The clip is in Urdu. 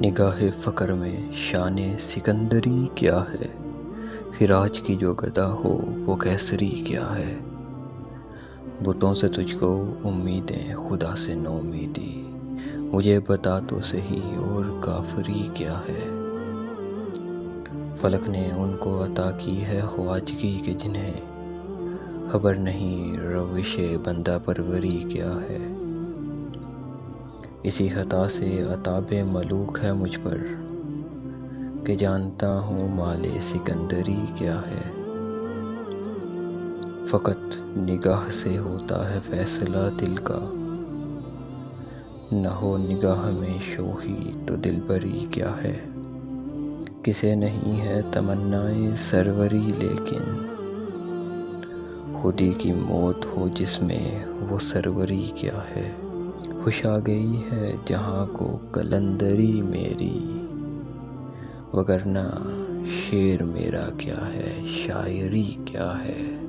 نگاہ فقر میں شان سکندری کیا ہے؟ خراج کی جو گدا ہو وہ قیصری کیا ہے؟ بتوں سے تجھ کو امیدیں، خدا سے نومیدی، مجھے بتا تو سہی اور کافری کیا ہے؟ فلک نے ان کو عطا کی ہے خواجگی کہ جنہیں خبر نہیں روش بندہ پروری کیا ہے۔ اسی خطا سے عتاب ملوک ہے مجھ پر کہ جانتا ہوں مال سکندری کیا ہے۔ فقط نگاہ سے ہوتا ہے فیصلہ دل کا، نہ ہو نگاہ میں شوخی تو دلبری کیا ہے۔ کسے نہیں ہے تمنائے سروری لیکن خودی کی موت ہو جس میں وہ سروری کیا ہے۔ خوش آ گئی ہے جہاں کو قلندری میری، وگرنہ شعر میرا کیا ہے، شاعری کیا ہے۔